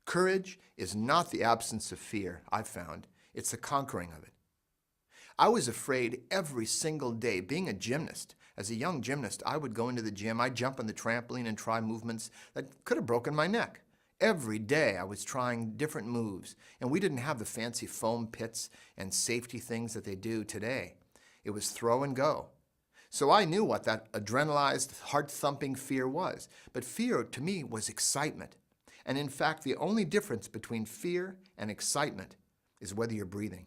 Courage is not the absence of fear, I've found. It's the conquering of it. I was afraid every single day. Being a gymnast, as a young gymnast, I would go into the gym, I'd jump on the trampoline and try movements that could have broken my neck. Every day I was trying different moves, and we didn't have the fancy foam pits and safety things that they do today. It was throw and go. So I knew what that adrenalized, heart-thumping fear was. But fear, to me, was excitement. And in fact, the only difference between fear and excitement is whether you're breathing.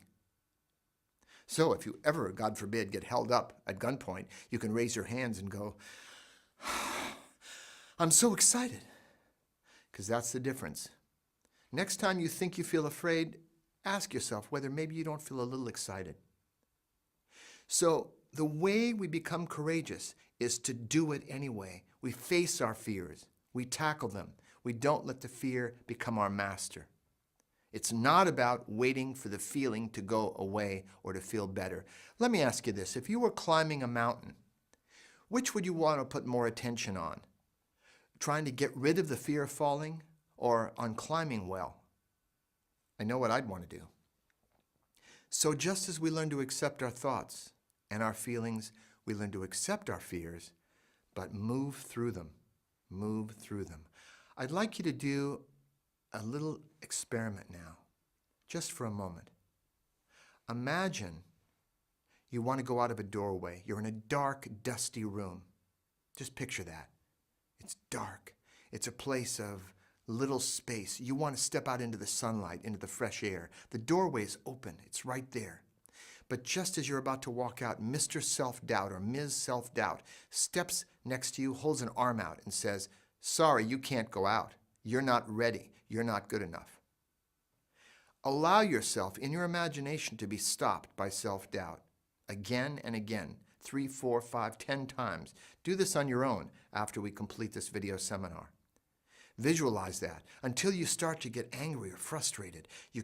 So if you ever, God forbid, get held up at gunpoint, you can raise your hands and go, I'm so excited. Because that's the difference. Next time you think you feel afraid, ask yourself whether maybe you don't feel a little excited. So the way we become courageous is to do it anyway. We face our fears. We tackle them. We don't let the fear become our master. It's not about waiting for the feeling to go away or to feel better. Let me ask you this. If you were climbing a mountain, which would you want to put more attention on? Trying to get rid of the fear of falling or on climbing well? I know what I'd want to do. So just as we learn to accept our thoughts and our feelings, we learn to accept our fears, but move through them. Move through them. I'd like you to do a little experiment now, just for a moment. Imagine you want to go out of a doorway. You're in a dark, dusty room. Just picture that. It's dark. It's a place of little space. You want to step out into the sunlight, into the fresh air. The doorway is open. It's right there. But just as you're about to walk out, Mr. Self-Doubt or Ms. Self-Doubt steps next to you, holds an arm out and says, sorry, you can't go out. You're not ready. You're not good enough. Allow yourself in your imagination to be stopped by self-doubt again and again, 3, 4, 5, 10 times. Do this on your own after we complete this video seminar. Visualize that until you start to get angry or frustrated. You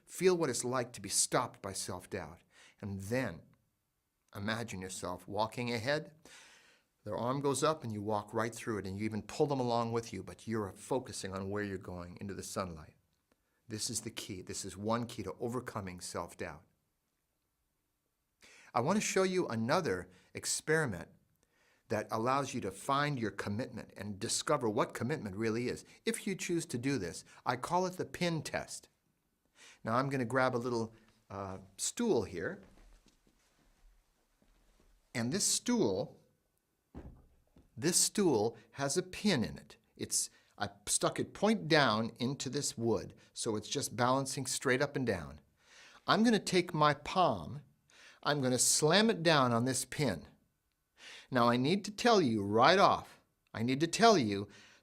feel what it's like to be stopped by self-doubt. And then imagine yourself walking ahead. Their arm goes up and you walk right through it, and you even pull them along with you, but you're focusing on where you're going, into the sunlight. This is the key. This is one key to overcoming self-doubt. I want to show you another experiment that allows you to find your commitment and discover what commitment really is. If you choose to do this, I call it the pin test. Now I'm going to grab a little stool here, and this stool has a pin in it. I stuck it point down into this wood, so it's just balancing straight up and down. I'm going to take my palm, I'm going to slam it down on this pin. Now I need to tell you right off,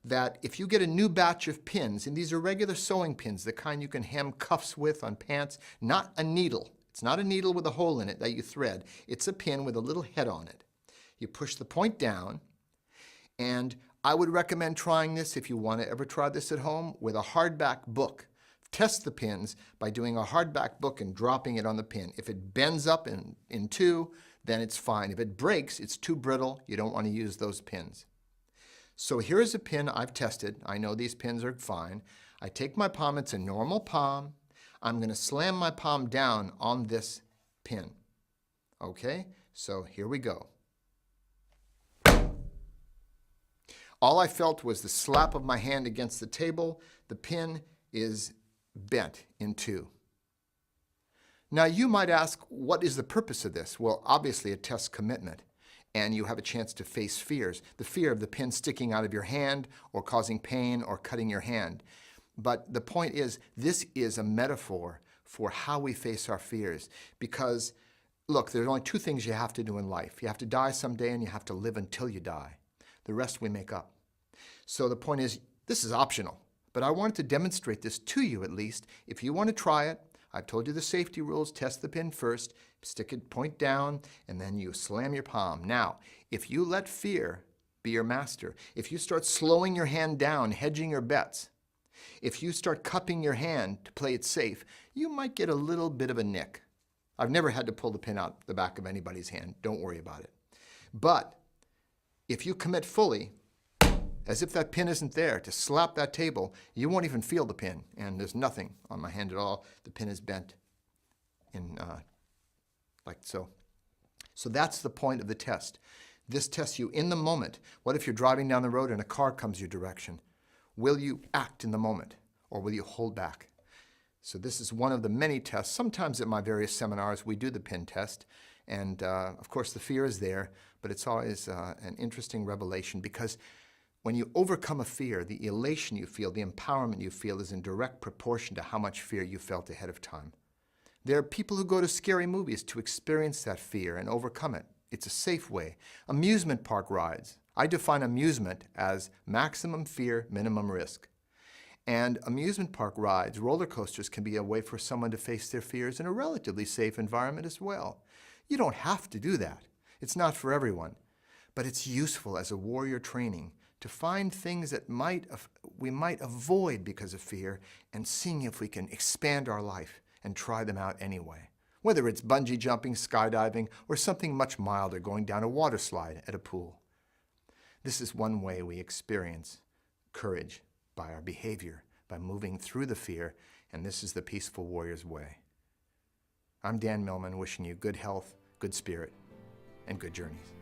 that if you get a new batch of pins, and these are regular sewing pins, the kind you can hem cuffs with on pants, not a needle. It's not a needle with a hole in it that you thread. It's a pin with a little head on it. You push the point down, and I would recommend trying this if you want to ever try this at home with a hardback book. Test the pins by doing a hardback book and dropping it on the pin. If it bends up in two, then it's fine. If it breaks, it's too brittle. You don't want to use those pins. So here is a pin I've tested. I know these pins are fine. I take my palm, it's a normal palm. I'm going to slam my palm down on this pin. Okay, so here we go. All I felt was the slap of my hand against the table. The pin is bent in two. Now you might ask, what is the purpose of this? Well, obviously it tests commitment, and you have a chance to face fears. The fear of the pin sticking out of your hand or causing pain or cutting your hand. But the point is, this is a metaphor for how we face our fears. Because, look, there's only two things you have to do in life. You have to die someday, and you have to live until you die. The rest we make up. So the point is, this is optional. But I wanted to demonstrate this to you at least. If you want to try it, I've told you the safety rules. Test the pin first, stick it point down, and then you slam your palm. Now, if you let fear be your master, if you start slowing your hand down, hedging your bets, if you start cupping your hand to play it safe, you might get a little bit of a nick. I've never had to pull the pin out the back of anybody's hand. Don't worry about it. But if you commit fully, as if that pin isn't there, to slap that table. You won't even feel the pin, and there's nothing on my hand at all. The pin is bent in like so. So that's the point of the test. This tests you in the moment. What if you're driving down the road and a car comes your direction? Will you act in the moment, or will you hold back? So this is one of the many tests. Sometimes at my various seminars we do the pin test, and of course the fear is there, but it's always an interesting revelation, because when you overcome a fear, the elation you feel, the empowerment you feel is in direct proportion to how much fear you felt ahead of time. There are people who go to scary movies to experience that fear and overcome it. It's a safe way. Amusement park rides. I define amusement as maximum fear, minimum risk. And amusement park rides, roller coasters, can be a way for someone to face their fears in a relatively safe environment as well. You don't have to do that. It's not for everyone. But it's useful as a warrior training to find things that we might avoid because of fear, and seeing if we can expand our life and try them out anyway. Whether it's bungee jumping, skydiving, or something much milder, going down a water slide at a pool. This is one way we experience courage, by our behavior, by moving through the fear, and this is the Peaceful Warrior's way. I'm Dan Millman, wishing you good health, good spirit, and good journeys.